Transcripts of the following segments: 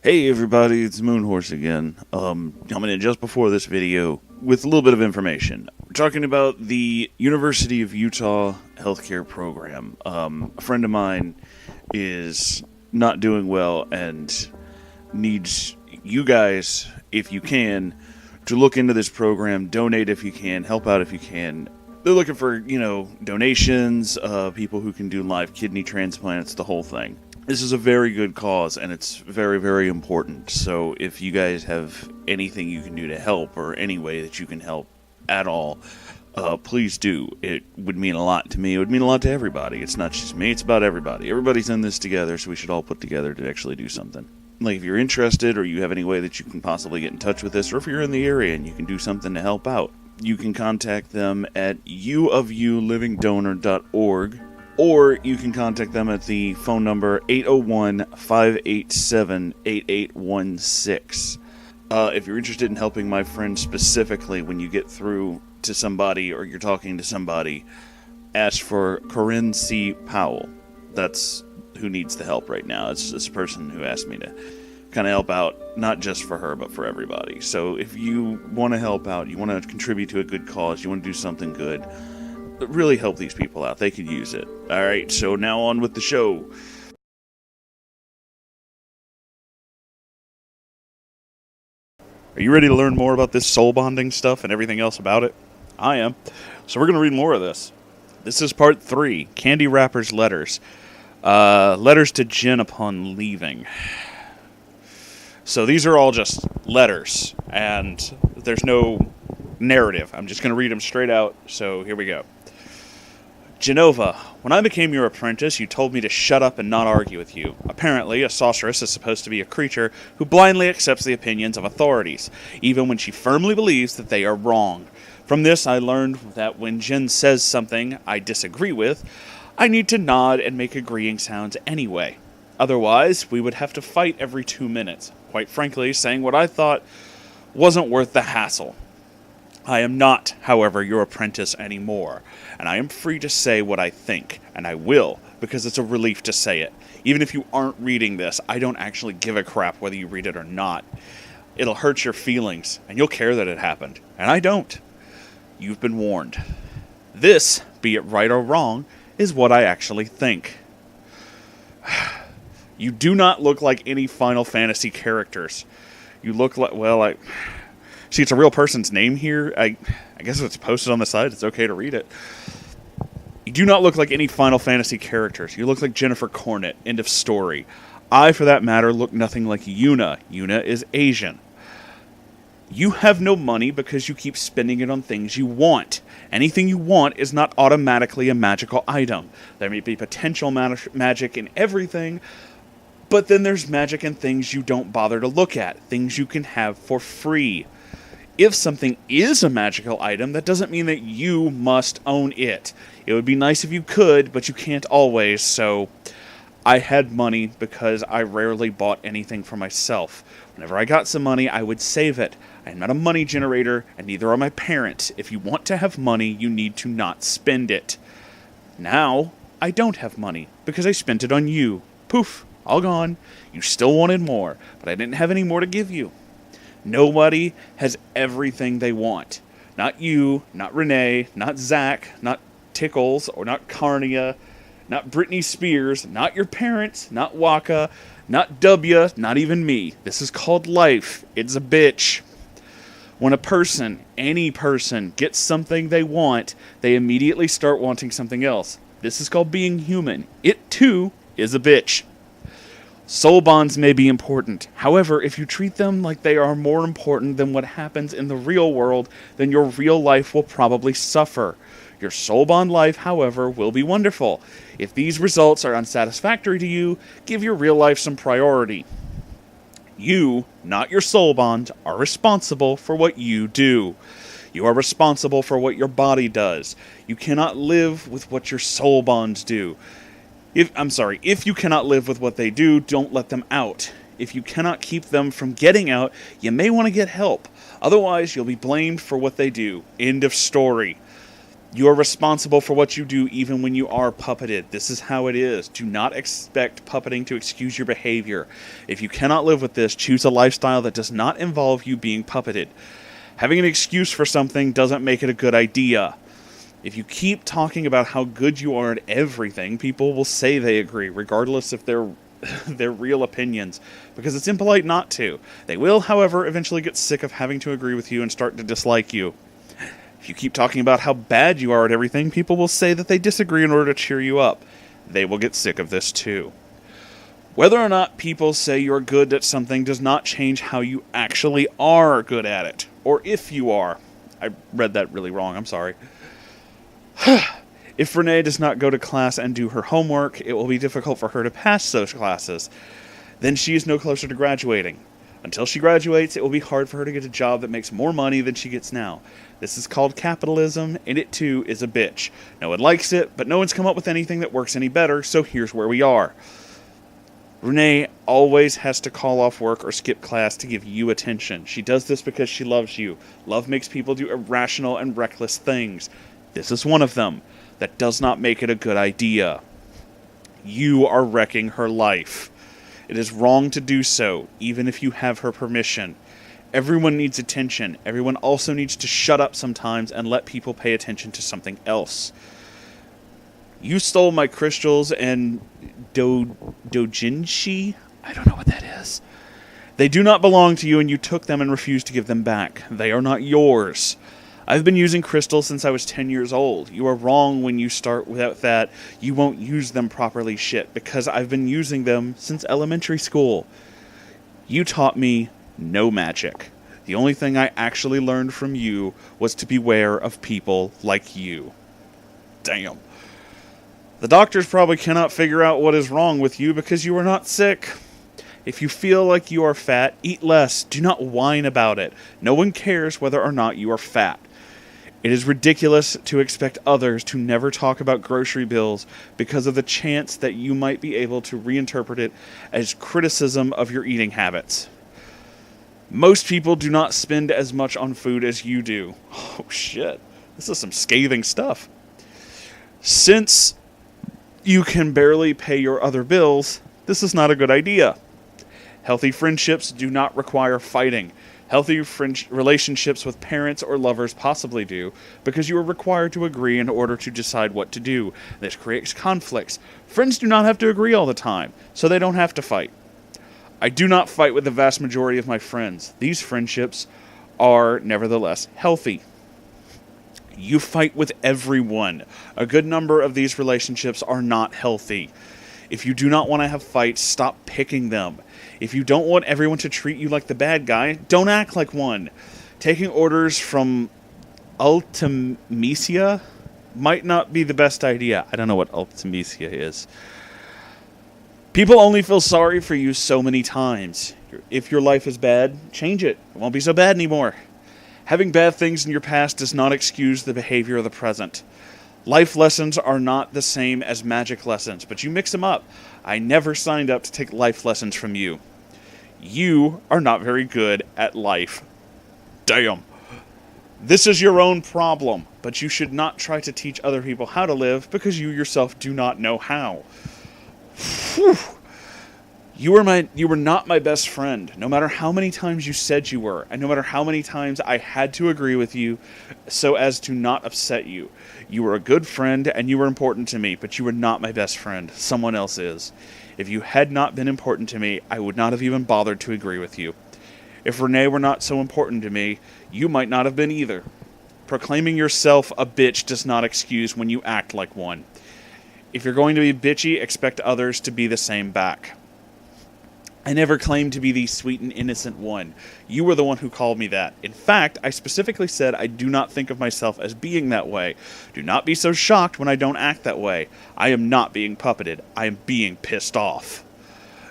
Hey everybody, it's Moonhorse again. Coming in just before this video with a little bit of information. We're talking about the University of Utah healthcare program. A friend of mine is not doing well and needs you guys, if you can, to look into this program, donate if you can, help out if you can. They're looking for, donations, people who can do live kidney transplants, the whole thing. This is a very good cause, and it's very, very important. So if you guys have anything you can do to help, or any way that you can help at all, please do. It would mean a lot to me. It would mean a lot to everybody. It's not just me. It's about everybody. Everybody's in this together, so we should all put together to actually do something. Like, if you're interested, or you have any way that you can possibly get in touch with this, or if you're in the area and you can do something to help out, you can contact them at uofulivingdonor.org. Or you can contact them at the phone number 801-587-8816. If you're interested in helping my friend specifically, when you get through to somebody or you're talking to somebody, ask for Corinne C. Powell. That's who needs the help right now. It's this person who asked me to kind of help out, not just for her, but for everybody. So if you want to help out, you want to contribute to a good cause, you want to do something good, really help these people out. They could use it. Alright, so now on with the show. Are you ready to learn more about this soul bonding stuff and everything else about it? I am. So we're going to read more of this. This is part 3, Candywrapper's letters. Letters to Jen upon leaving. So these are all just letters, and there's no narrative. I'm just going to read them straight out, so here we go. Genova, when I became your apprentice, you told me to shut up and not argue with you. Apparently, a sorceress is supposed to be a creature who blindly accepts the opinions of authorities, even when she firmly believes that they are wrong. From this, I learned that when Jen says something I disagree with, I need to nod and make agreeing sounds anyway. Otherwise, we would have to fight every 2 minutes. Quite frankly, saying what I thought wasn't worth the hassle. I am not, however, your apprentice anymore, and I am free to say what I think, and I will, because it's a relief to say it. Even if you aren't reading this, I don't actually give a crap whether you read it or not. It'll hurt your feelings, and you'll care that it happened, and I don't. You've been warned. This, be it right or wrong, is what I actually think. You do not look like any Final Fantasy characters. You look like, well, see, it's a real person's name here. I guess if it's posted on the side, it's okay to read it. You do not look like any Final Fantasy characters. You look like Jennifer Cornett. End of story. I, for that matter, look nothing like Yuna. Yuna is Asian. You have no money because you keep spending it on things you want. Anything you want is not automatically a magical item. There may be potential magic in everything, but then there's magic in things you don't bother to look at. Things you can have for free. If something is a magical item, that doesn't mean that you must own it. It would be nice if you could, but you can't always, so I had money because I rarely bought anything for myself. Whenever I got some money, I would save it. I am not a money generator, and neither are my parents. If you want to have money, you need to not spend it. Now, I don't have money because I spent it on you. Poof, all gone. You still wanted more, but I didn't have any more to give you. Nobody has everything they want. Not you, not Renee, not Zach, not Tickles, or not Carnia, not Britney Spears, not your parents, not Waka, not W, not even me. This is called life. It's a bitch. When a person, any person, gets something they want, they immediately start wanting something else. This is called being human. It, too, is a bitch. Soul bonds may be important. However, if you treat them like they are more important than what happens in the real world, then your real life will probably suffer. Your soul bond life, however, will be wonderful. If these results are unsatisfactory to you, give your real life some priority. You, not your soul bond, are responsible for what you do. You are responsible for what your body does. You cannot live with what your soul bonds do. If you cannot live with what they do, don't let them out. If you cannot keep them from getting out, you may want to get help. Otherwise, you'll be blamed for what they do. End of story. You are responsible for what you do even when you are puppeted. This is how it is. Do not expect puppeting to excuse your behavior. If you cannot live with this, choose a lifestyle that does not involve you being puppeted. Having an excuse for something doesn't make it a good idea. If you keep talking about how good you are at everything, people will say they agree, regardless if they're their real opinions, because it's impolite not to. They will, however, eventually get sick of having to agree with you and start to dislike you. If you keep talking about how bad you are at everything, people will say that they disagree in order to cheer you up. They will get sick of this too. Whether or not people say you're good at something does not change how you actually are good at it, or if you are. I read that really wrong, I'm sorry. If Renee does not go to class and do her homework, it will be difficult for her to pass those classes. Then she is no closer to graduating. Until she graduates, it will be hard for her to get a job that makes more money than she gets now. This is called capitalism, and it too is a bitch. No one likes it, but no one's come up with anything that works any better, so here's where we are. Renee always has to call off work or skip class to give you attention. She does this because she loves you. Love makes people do irrational and reckless things. This is one of them. That does not make it a good idea. You are wrecking her life. It is wrong to do so, even if you have her permission. Everyone needs attention. Everyone also needs to shut up sometimes and let people pay attention to something else. You stole my crystals and dojinshi? I don't know what that is. They do not belong to you, and you took them and refused to give them back. They are not yours. I've been using crystals since I was 10 years old. You are wrong when you start without that. You won't use them properly, shit, because I've been using them since elementary school. You taught me no magic. The only thing I actually learned from you was to beware of people like you. Damn. The doctors probably cannot figure out what is wrong with you because you are not sick. If you feel like you are fat, eat less. Do not whine about it. No one cares whether or not you are fat. It is ridiculous to expect others to never talk about grocery bills because of the chance that you might be able to reinterpret it as criticism of your eating habits. Most people do not spend as much on food as you do. Oh shit, this is some scathing stuff. Since you can barely pay your other bills, this is not a good idea. Healthy friendships do not require fighting. Healthy relationships with parents or lovers possibly do, because you are required to agree in order to decide what to do. This creates conflicts. Friends do not have to agree all the time, so they don't have to fight. I do not fight with the vast majority of my friends. These friendships are, nevertheless, healthy. You fight with everyone. A good number of these relationships are not healthy. If you do not want to have fights, stop picking them. If you don't want everyone to treat you like the bad guy, don't act like one. Taking orders from Ultimecia might not be the best idea. I don't know what Ultimecia is. People only feel sorry for you so many times. If your life is bad, change it. It won't be so bad anymore. Having bad things in your past does not excuse the behavior of the present. Life lessons are not the same as magic lessons, but you mix them up. I never signed up to take life lessons from you. You are not very good at life. Damn. This is your own problem, but you should not try to teach other people how to live because you yourself do not know how. Whew. You were not my best friend, no matter how many times you said you were, and no matter how many times I had to agree with you so as to not upset you. You were a good friend, and you were important to me, but you were not my best friend. Someone else is. If you had not been important to me, I would not have even bothered to agree with you. If Renee were not so important to me, you might not have been either. Proclaiming yourself a bitch does not excuse when you act like one. If you're going to be bitchy, expect others to be the same back. I never claimed to be the sweet and innocent one. You were the one who called me that. In fact, I specifically said I do not think of myself as being that way. Do not be so shocked when I don't act that way. I am not being puppeted. I am being pissed off.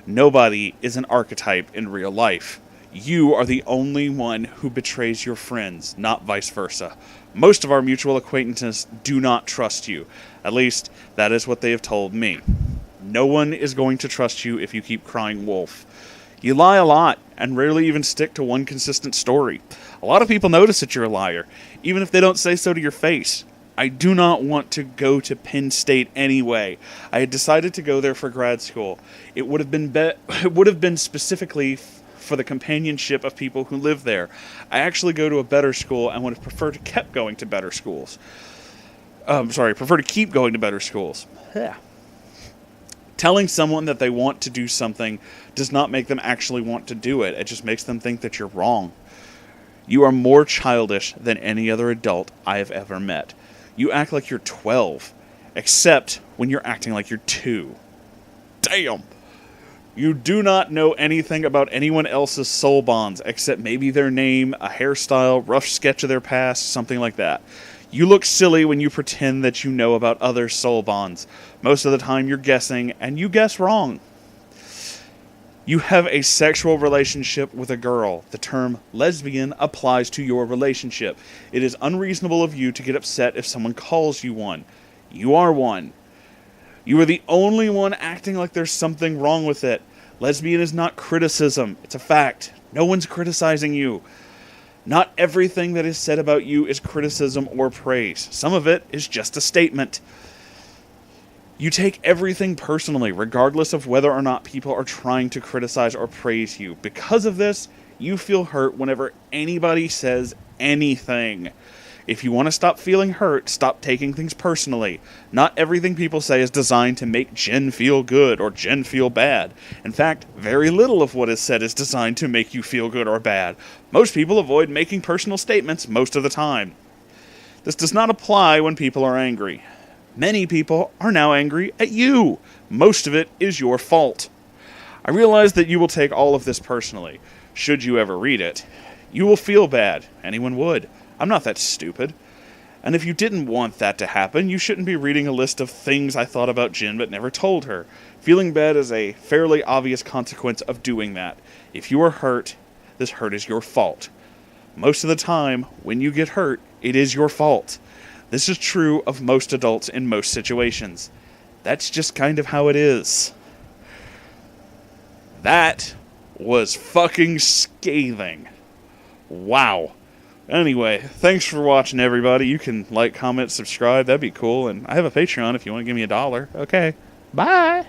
Nobody is an archetype in real life. You are the only one who betrays your friends, not vice versa. Most of our mutual acquaintances do not trust you. At least, that is what they have told me. No one is going to trust you if you keep crying wolf. You lie a lot, and rarely even stick to one consistent story. A lot of people notice that you're a liar, even if they don't say so to your face. I do not want to go to Penn State anyway. I had decided to go there for grad school. It would have been specifically for the companionship of people who live there. I actually go to a better school and would have preferred to keep going to better schools. Prefer to keep going to better schools. Yeah. Telling someone that they want to do something does not make them actually want to do it. It just makes them think that you're wrong. You are more childish than any other adult I have ever met. You act like you're 12, except when you're acting like you're 2. Damn! You do not know anything about anyone else's soul bonds, except maybe their name, a hairstyle, rough sketch of their past, something like that. You look silly when you pretend that you know about other soul bonds. Most of the time you're guessing, and you guess wrong. You have a sexual relationship with a girl. The term lesbian applies to your relationship. It is unreasonable of you to get upset if someone calls you one. You are one. You are the only one acting like there's something wrong with it. Lesbian is not criticism. It's a fact. No one's criticizing you. Not everything that is said about you is criticism or praise. Some of it is just a statement. You take everything personally, regardless of whether or not people are trying to criticize or praise you. Because of this, you feel hurt whenever anybody says anything. If you want to stop feeling hurt, stop taking things personally. Not everything people say is designed to make Jen feel good or Jen feel bad. In fact, very little of what is said is designed to make you feel good or bad. Most people avoid making personal statements most of the time. This does not apply when people are angry. Many people are now angry at you. Most of it is your fault. I realize that you will take all of this personally. Should you ever read it, you will feel bad. Anyone would. I'm not that stupid. And if you didn't want that to happen, you shouldn't be reading a list of things I thought about Jen but never told her. Feeling bad is a fairly obvious consequence of doing that. If you are hurt, this hurt is your fault. Most of the time, when you get hurt, it is your fault. This is true of most adults in most situations. That's just kind of how it is. That was fucking scathing. Wow. Anyway, thanks for watching, everybody. You can like, comment, subscribe. That'd be cool. And I have a Patreon if you want to give me $1. Okay. Bye.